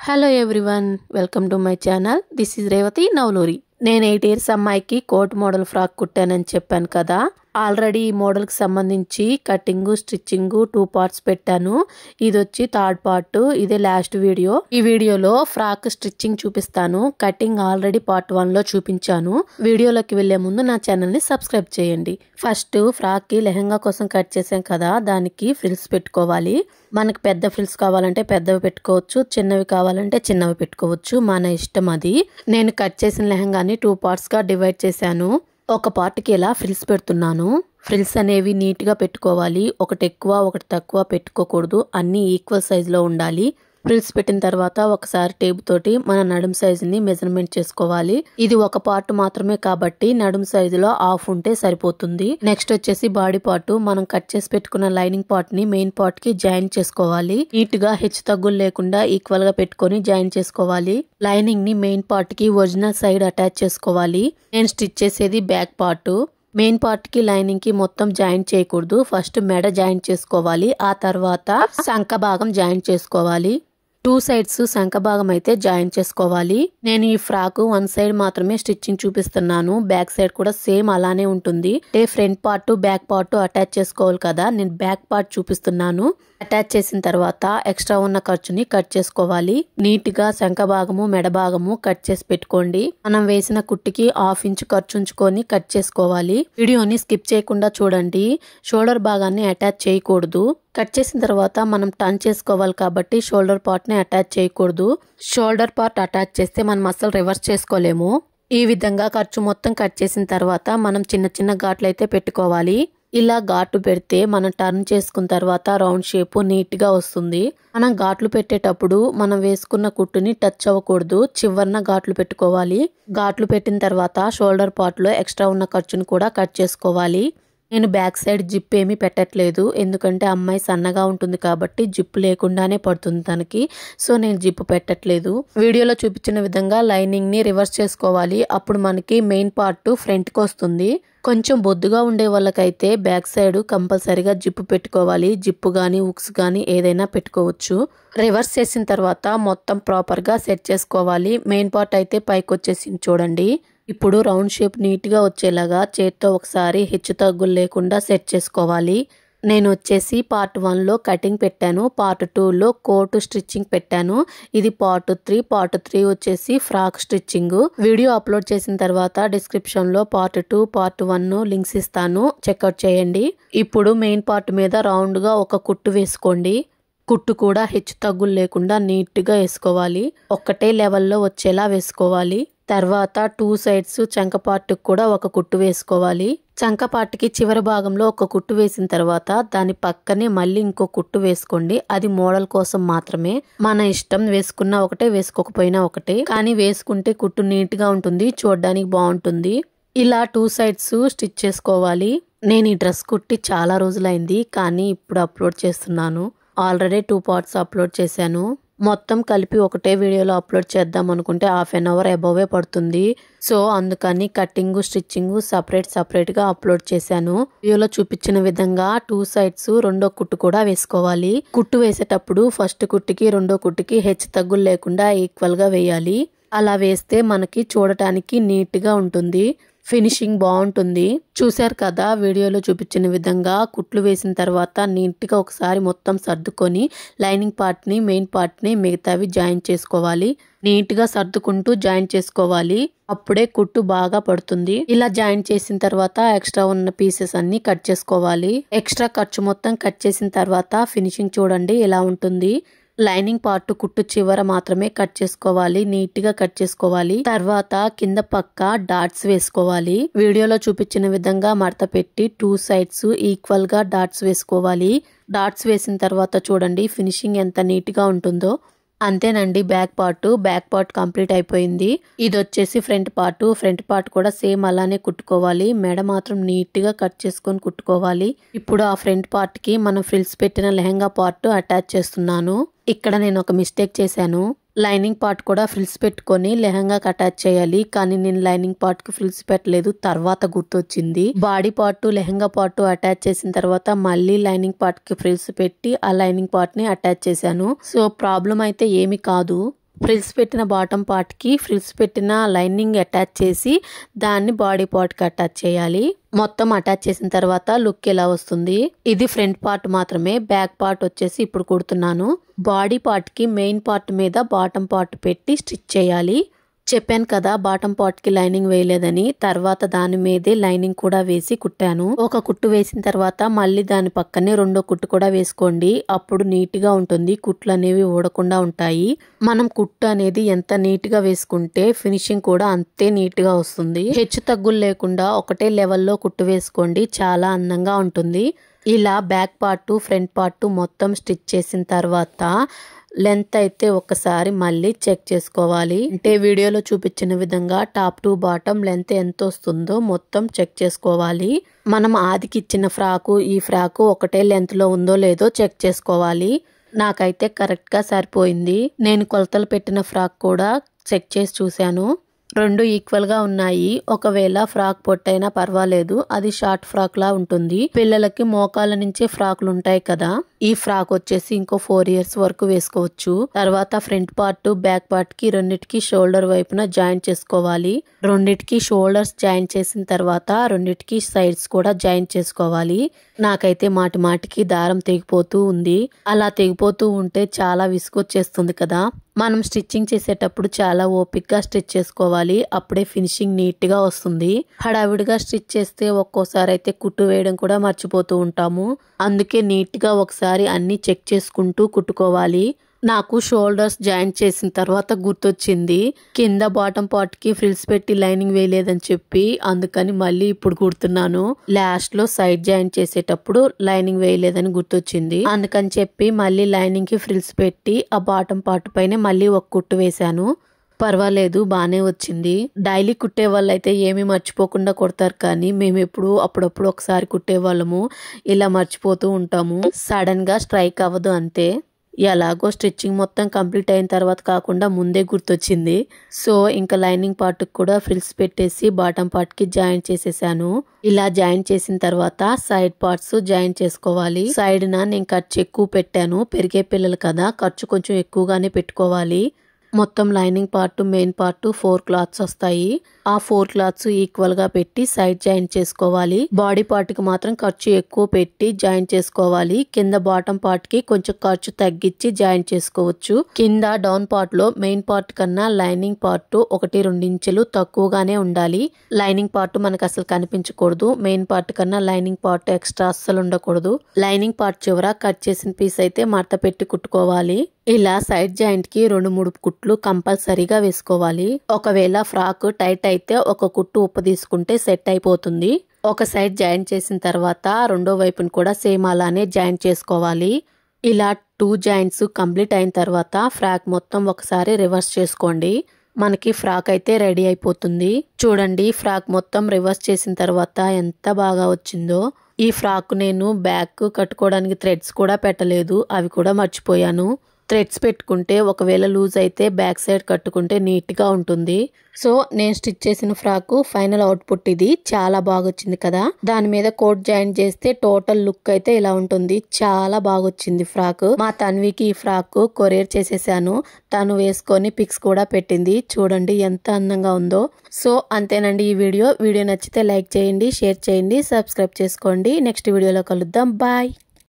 Hello everyone, welcome to my channel. This is Revathi Navaluri. నేను 8 years అమ్మాయికి coat model frock కుట్టానని చెప్పాను కదా. ఆల్రెడీ ఈ మోడల్కి సంబంధించి కటింగ్, స్టిచ్చింగ్ 2 parts పెట్టాను. ఇది వచ్చి 3rd part. ఇదే లాస్ట్ వీడియో. ఈ వీడియోలో ఫ్రాక్ స్టిచ్చింగ్ చూపిస్తాను. కటింగ్ ఆల్రెడీ part 1లో చూపించాను. వీడియోలోకి వెళ్లే ముందు నా ఛానల్ని సబ్స్క్రైబ్ చేయండి. ఫస్ట్ ఫ్రాక్కి లెహంగా కోసం కట్ చేసాం కదా, దానికి ఫ్రిల్స్ పెట్టుకోవాలి. మనకి పెద్ద ఫ్రిల్స్ కావాలంటే పెద్దవి పెట్టుకోవచ్చు, చిన్నవి కావాలంటే చిన్నవి పెట్టుకోవచ్చు, మన ఇష్టం అది. నేను కట్ చేసిన లెహంగాని 2 partsగా డివైడ్ చేశాను. ఒక పార్ట్కి ఇలా ఫ్రిల్స్ పెడుతున్నాను. ఫ్రిల్స్ అనేవి నీట్గా పెట్టుకోవాలి. ఒకటి ఎక్కువ ఒకటి తక్కువ పెట్టుకోకూడదు, అన్నీ ఈక్వల్ సైజులో ఉండాలి. ఫ్రిల్స్ పెట్టిన తర్వాత ఒకసారి టేప్ తోటి మన నడుము సైజుని మెజర్మెంట్ చేసుకోవాలి. ఇది ఒక పార్ట్ మాత్రమే కాబట్టి నడుము సైజులో హాఫ్ ఉంటే సరిపోతుంది. నెక్స్ట్ వచ్చేసి బాడీ పార్ట్. మనం కట్ చేసి పెట్టుకున్న లైనింగ్ పార్ట్ ని మెయిన్ పార్ట్ కి జాయిన్ చేసుకోవాలి. నీట్ గా హెచ్చు తగ్గులు లేకుండా ఈక్వల్ గా పెట్టుకొని జాయిన్ చేసుకోవాలి. లైనింగ్ ని మెయిన్ పార్ట్ కి ఒరిజినల్ సైడ్ అటాచ్ చేసుకోవాలి. నేను స్టిచ్ చేసేది బ్యాక్ పార్ట్. మెయిన్ పార్ట్ కి లైనింగ్ కి మొత్తం జాయింట్ చేయకూడదు. ఫస్ట్ మెడ జాయింట్ చేసుకోవాలి, ఆ తర్వాత సంక భాగం జాయింట్ చేసుకోవాలి. 2 sides సంక భాగం అయితే జాయిన్ చేసుకోవాలి. నేను ఈ ఫ్రాక్ 1 side మాత్రమే స్టిచ్చింగ్ చూపిస్తున్నాను. బ్యాక్ సైడ్ కూడా సేమ్ అలానే ఉంటుంది. అంటే front part back part attach చేసుకోవాలి కదా, నేను బ్యాక్ పార్ట్ చూపిస్తున్నాను. అటాచ్ చేసిన తర్వాత ఎక్స్ట్రా ఉన్న ఖర్చుని కట్ చేసుకోవాలి. నీట్ గా శంఖ భాగము మెడ భాగము కట్ చేసి పెట్టుకోండి. మనం వేసిన కుట్టికి 1/2 inch ఖర్చు ఉంచుకొని కట్ చేసుకోవాలి. వీడియోని స్కిప్ చేయకుండా చూడండి. షోల్డర్ భాగాన్ని అటాచ్ చేయకూడదు. కట్ చేసిన తర్వాత మనం టర్న్ చేసుకోవాలి కాబట్టి షోల్డర్ పార్ట్ ని అటాచ్ చేయకూడదు. షోల్డర్ పార్ట్ అటాచ్ చేస్తే మనం అసలు రివర్స్ చేసుకోలేము. ఈ విధంగా ఖర్చు మొత్తం కట్ చేసిన తర్వాత మనం చిన్న చిన్న ఘాట్లు అయితే పెట్టుకోవాలి. ఇలా ఘాట్లు పెడితే మనం టర్న్ చేసుకున్న తర్వాత రౌండ్ షేప్ నీట్ గా వస్తుంది. మనం ఘాట్లు పెట్టేటప్పుడు మనం వేసుకున్న కుట్టుని టచ్ అవ్వకూడదు, చివరన ఘాట్లు పెట్టుకోవాలి. ఘాట్లు పెట్టిన తర్వాత షోల్డర్ పార్ట్ లో ఎక్స్ట్రా ఉన్న ఖర్చును కూడా కట్ చేసుకోవాలి. నేను బ్యాక్ సైడ్ జిప్ ఏమీ పెట్టట్లేదు, ఎందుకంటే అమ్మాయి సన్నగా ఉంటుంది కాబట్టి జిప్ లేకుండానే పడుతుంది తనకి. సో నేను జిప్ పెట్టట్లేదు. వీడియోలో చూపించిన విధంగా లైనింగ్ ని రివర్స్ చేసుకోవాలి. అప్పుడు మనకి మెయిన్ పార్ట్ ఫ్రంట్ కి వస్తుంది. కొంచెం బొద్దుగా ఉండే వాళ్ళకైతే బ్యాక్ సైడ్ కంపల్సరీగా జిప్ పెట్టుకోవాలి. జిప్ గానీ హుక్స్ గానీ ఏదైనా పెట్టుకోవచ్చు. రివర్స్ చేసిన తర్వాత మొత్తం ప్రాపర్ గా సెట్ చేసుకోవాలి. మెయిన్ పార్ట్ అయితే పైకి వచ్చేసింది చూడండి. ఇప్పుడు రౌండ్ షేప్ నీట్ గా వచ్చేలాగా చేత్తో ఒకసారి హెచ్చు తగ్గులు లేకుండా సెట్ చేసుకోవాలి. నేను వచ్చేసి part 1లో కటింగ్ పెట్టాను, part 2లో కోట్ స్టిచ్చింగ్ పెట్టాను. ఇది part 3. part 3 వచ్చేసి ఫ్రాక్ స్టిచ్చింగ్. వీడియో అప్లోడ్ చేసిన తర్వాత డిస్క్రిప్షన్ లో part 2 part 1 లింక్స్ ఇస్తాను, చెక్అవుట్ చేయండి. ఇప్పుడు మెయిన్ పార్ట్ మీద రౌండ్ గా ఒక కుట్టు వేసుకోండి. కుట్టు కూడా హెచ్చు తగ్గులు లేకుండా నీట్ గా వేసుకోవాలి. ఒక్కటే లెవెల్లో వచ్చేలా వేసుకోవాలి. తర్వాత 2 sides చంక పార్ట్ కూడా ఒక కుట్టు వేసుకోవాలి. చంక పార్ట్కి చివరి భాగంలో ఒక కుట్టు వేసిన తర్వాత దాని పక్కనే మళ్ళీ ఇంకో కుట్టు వేసుకోండి. అది మోడల్ కోసం మాత్రమే, మన ఇష్టం. వేసుకున్నా ఒకటే, వేసుకోకపోయినా ఒకటే, కానీ వేసుకుంటే కుట్టు నీట్ గా ఉంటుంది, చూడడానికి బాగుంటుంది. ఇలా 2 sides స్టిచ్ చేసుకోవాలి. నేను ఈ డ్రెస్ కుట్టి చాలా రోజులైంది, కానీ ఇప్పుడు అప్లోడ్ చేస్తున్నాను. ఆల్రెడీ 2 parts అప్లోడ్ చేశాను. మొత్తం కలిపి ఒకటే వీడియోలో అప్లోడ్ చేద్దాం అనుకుంటే 1/2 hour అబోవే పడుతుంది. సో అందుకని కటింగ్ స్టిచ్చింగ్ సపరేట్ గా అప్లోడ్ చేశాను. వీడియోలో చూపించిన విధంగా 2 sides రెండో కుట్టు కూడా వేసుకోవాలి. కుట్టు వేసేటప్పుడు ఫస్ట్ కుట్టుకి రెండో కుట్టుకి హెచ్చు తగ్గులు లేకుండా ఈక్వల్ గా వేయాలి. అలా వేస్తే మనకి చూడటానికి నీట్ గా ఉంటుంది, ఫినిషింగ్ బాగుంటుంది. చూశారు కదా, వీడియోలో చూపించిన విధంగా కుట్లు వేసిన తర్వాత నీట్ గా ఒకసారి మొత్తం సర్దుకొని లైనింగ్ పార్ట్ ని మెయిన్ పార్ట్ ని మిగతావి జాయిన్ చేసుకోవాలి. నీట్ గా సర్దుకుంటూ జాయిన్ చేసుకోవాలి, అప్పుడే కుట్టు బాగా పడుతుంది. ఇలా జాయిన్ చేసిన తర్వాత ఎక్స్ట్రా ఉన్న పీసెస్ అన్ని కట్ చేసుకోవాలి. ఎక్స్ట్రా ఖర్చు మొత్తం కట్ చేసిన తర్వాత ఫినిషింగ్ చూడండి ఎలా ఉంటుంది. లైనింగ్ పార్ట్ కుట్టు చివర మాత్రమే కట్ చేసుకోవాలి, నీట్ గా కట్ చేసుకోవాలి. తర్వాత కింద పక్క డాట్స్ వేసుకోవాలి. వీడియోలో చూపించిన విధంగా మడత పెట్టి 2 sides ఈక్వల్ గా డాట్స్ వేసుకోవాలి. డాట్స్ వేసిన తర్వాత చూడండి ఫినిషింగ్ ఎంత నీట్ గా ఉంటుందో. అంతేనండి, బ్యాక్ పార్ట్ కంప్లీట్ అయిపోయింది. ఇది వచ్చేసి ఫ్రంట్ పార్ట్ కూడా సేమ్ అలానే కుట్టుకోవాలి. మెడ మాత్రం నీట్ గా కట్ చేసుకొని కుట్టుకోవాలి. ఇప్పుడు ఆ ఫ్రంట్ పార్ట్ కి మనం ఫ్రిల్స్ పెట్టిన లెహంగా పార్ట్ అటాచ్ చేస్తున్నాను. ఇక్కడ నేను ఒక మిస్టేక్ చేశాను. లైనింగ్ పార్ట్ కూడా ఫ్రిల్స్ పెట్టుకొని లెహంగాకి అటాచ్ చేయాలి, కానీ నేను లైనింగ్ పార్ట్ కి ఫ్రిల్స్ పెట్టలేదు, తర్వాత గుర్తొచ్చింది. Body part lehenga part attach చేసిన తర్వాత మళ్ళీ లైనింగ్ పార్ట్ కి ఫ్రిల్స్ పెట్టి ఆ లైనింగ్ పార్ట్ ని అటాచ్ చేశాను. సో ప్రాబ్లం అయితే ఏమి కాదు. ఫ్రిల్స్ పెట్టిన బాటమ్ పార్ట్ కి ఫ్రిల్స్ పెట్టిన లైనింగ్ అటాచ్ చేసి దాన్ని బాడీ పార్ట్ కి అటాచ్ చేయాలి. మొత్తం అటాచ్ చేసిన తర్వాత లుక్ ఎలా వస్తుంది. ఇది ఫ్రంట్ పార్ట్ మాత్రమే, బ్యాక్ పార్ట్ వచ్చేసి ఇప్పుడు కుడుతున్నాను. బాడీ పార్ట్ కి మెయిన్ పార్ట్ మీద బాటమ్ పార్ట్ పెట్టి స్టిచ్ చేయాలి. చెప్పాను కదా బాటమ్ పార్ట్ కి లైనింగ్ వేయలేదని. తర్వాత దాని మీదే లైనింగ్ కూడా వేసి కుట్టాను. ఒక కుట్టు వేసిన తర్వాత మళ్ళీ దాని పక్కనే రెండో కుట్టు కూడా వేసుకోండి. అప్పుడు నీట్ గా ఉంటుంది, కుట్లు అనేవి ఊడకుండా ఉంటాయి. మనం కుట్టు అనేది ఎంత నీట్ గా వేసుకుంటే ఫినిషింగ్ కూడా అంతే నీట్ గా వస్తుంది. హెచ్చు తగ్గులు లేకుండా ఒకటే లెవెల్లో కుట్టు వేసుకోండి, చాలా అందంగా ఉంటుంది. ఇలా బ్యాక్ పార్ట్ ఫ్రంట్ పార్ట్ మొత్తం స్టిచ్ చేసిన తర్వాత లెంత్ అయితే ఒకసారి మళ్ళీ చెక్ చేసుకోవాలి. అంటే వీడియోలో చూపించిన విధంగా టాప్ టు బాటమ్ లెంత్ ఎంత వస్తుందో మొత్తం చెక్ చేసుకోవాలి. మనం ఆదికి ఇచ్చిన ఫ్రాకు ఈ ఫ్రాకు ఒకటే లెంత్ లో ఉందో లేదో చెక్ చేసుకోవాలి. నాకైతే కరెక్ట్ గా సరిపోయింది. నేను కొలతలు పెట్టిన ఫ్రాక్ కూడా చెక్ చేసి చూశాను, రెండు ఈక్వల్ గా ఉన్నాయి. ఒకవేళ ఫ్రాక్ పొట్టైనా పర్వాలేదు, అది షార్ట్ ఫ్రాక్ లా ఉంటుంది. పిల్లలకి మోకాళ్ళ నుంచే ఫ్రాక్లు ఉంటాయి కదా, ఈ ఫ్రాక్ వచ్చేసి ఇంకో 4 years వరకు వేసుకోవచ్చు. తర్వాత ఫ్రంట్ పార్ట్ బ్యాక్ పార్ట్ కి రెండిటికి షోల్డర్ వైపున జాయింట్ చేసుకోవాలి. రెండిటికి షోల్డర్స్ జాయింట్ చేసిన తర్వాత రెండిటికి సైడ్స్ కూడా జాయింట్ చేసుకోవాలి. నాకైతే మాటికి దారం తెగిపోతూ ఉంది. అలా తెగిపోతూ ఉంటే చాలా విసుగొచ్చేస్తుంది కదా. మనం స్టిచ్చింగ్ చేసేటప్పుడు చాలా ఓపిక్గా స్టిచ్ చేసుకోవాలి, అప్పుడే ఫినిషింగ్ నీట్ గా వస్తుంది. హడావిడిగా స్టిచ్ చేస్తే ఒక్కోసారి అయితే కుట్టు వేయడం కూడా మర్చిపోతూ ఉంటాము. అందుకే నీట్ గా ఒకసారి అన్ని చెక్ చేసుకుంటూ కుట్టుకోవాలి. నాకు షోల్డర్స్ జాయింట్ చేసిన తర్వాత గుర్తొచ్చింది, కింద బాటమ్ పార్ట్ కి ఫ్రిల్స్ పెట్టి లైనింగ్ వేయలేదని చెప్పి. అందుకని మళ్ళీ ఇప్పుడు కుడుతున్నాను. లాస్ట్ లో సైడ్ జాయింట్ చేసేటప్పుడు లైనింగ్ వేయలేదని గుర్తొచ్చింది. అందుకని చెప్పి మళ్ళీ లైనింగ్ కి ఫ్రిల్స్ పెట్టి ఆ బాటమ్ పార్ట్ పైన మళ్ళీ ఒక కుట్టు వేశాను. పర్వాలేదు, బానే వచ్చింది. డైలీ కుట్టే వాళ్ళు అయితే ఏమీ మర్చిపోకుండా కుడతారు, కానీ మేము అప్పుడప్పుడు ఒకసారి కుట్టే వాళ్ళము ఇలా మర్చిపోతూ ఉంటాము. సడన్ గా స్ట్రైక్ అవ్వదు అంతే. ఎలాగో స్టిచ్చింగ్ మొత్తం కంప్లీట్ అయిన తర్వాత కాకుండా ముందే గుర్తొచ్చింది. సో ఇంకా లైనింగ్ పార్ట్ కూడా ఫ్రిల్స్ పెట్టేసి బాటమ్ పార్ట్ కి జాయింట్ చేసేసాను. ఇలా జాయింట్ చేసిన తర్వాత సైడ్ పార్ట్స్ జాయింట్ చేసుకోవాలి. సైడ్ నేను ఖర్చు ఎక్కువ పెట్టాను, పెరిగే పిల్లలు కదా, ఖర్చు కొంచెం ఎక్కువగానే పెట్టుకోవాలి. మొత్తం lining part main part 4 cloths వస్తాయి. ఆ 4 cloths ఈక్వల్ గా పెట్టి సైడ్ జాయింట్ చేసుకోవాలి. బాడీ పార్ట్ కి మాత్రం ఖర్చు ఎక్కువ పెట్టి జాయింట్ చేసుకోవాలి. కింద బాటమ్ పార్ట్ కి కొంచెం ఖర్చు తగ్గించి జాయింట్ చేసుకోవచ్చు. కింద డౌన్ పార్ట్ లో మెయిన్ పార్ట్ కన్నా లైనింగ్ పార్ట్ 1-2 ఇంచులు తక్కువగానే ఉండాలి. లైనింగ్ పార్ట్ మనకు అసలు కనిపించకూడదు. మెయిన్ పార్ట్ కన్నా లైనింగ్ పార్ట్ ఎక్స్ట్రా అస్సలు ఉండకూడదు. లైనింగ్ పార్ట్ చివర కట్ చేసిన పీస్ అయితే మడత పెట్టి కుట్టుకోవాలి. ఇలా సైడ్ జాయింట్ కి 2-3 కుట్లు కంపల్సరీగా వేసుకోవాలి. ఒకవేళ ఫ్రాక్ టైట్ అయితే ఒక కుట్టు ఉప్పు తీసుకుంటే సెట్ అయిపోతుంది. ఒక సైడ్ జాయింట్ చేసిన తర్వాత రెండో వైపుని కూడా సేమ్ అలానే జాయింట్ చేసుకోవాలి. ఇలా 2 జాయింట్స్ కంప్లీట్ అయిన తర్వాత ఫ్రాక్ మొత్తం ఒకసారి రివర్స్ చేసుకోండి. మనకి ఫ్రాక్ అయితే రెడీ అయిపోతుంది. చూడండి, ఫ్రాక్ మొత్తం రివర్స్ చేసిన తర్వాత ఎంత బాగా వచ్చిందో. ఈ ఫ్రాక్ నేను బ్యాక్ కట్టుకోవడానికి థ్రెడ్స్ కూడా పెట్టలేదు, అవి కూడా మర్చిపోయాను. థ్రెడ్స్ పెట్టుకుంటే ఒకవేళ లూజ్ అయితే బ్యాక్ సైడ్ కట్టుకుంటే నీట్ గా ఉంటుంది. సో నేను స్టిచ్ చేసిన ఫ్రాక్ ఫైనల్ అవుట్పుట్ ఇది. చాలా బాగా వచ్చింది కదా. దాని మీద కోట్ జాయింట్ చేస్తే టోటల్ లుక్ అయితే ఇలా ఉంటుంది. చాలా బాగా వచ్చింది ఫ్రాక్. మా తన్వికి ఈ ఫ్రాక్ కొరియర్ చేసేసాను. తను వేసుకొని పిక్స్ కూడా పెట్టింది. చూడండి ఎంత అందంగా ఉందో. సో అంతేనండి ఈ వీడియో. వీడియో నచ్చితే లైక్ చేయండి, షేర్ చేయండి, సబ్స్క్రైబ్ చేసుకోండి. నెక్స్ట్ వీడియోలో కలుద్దాం. బాయ్.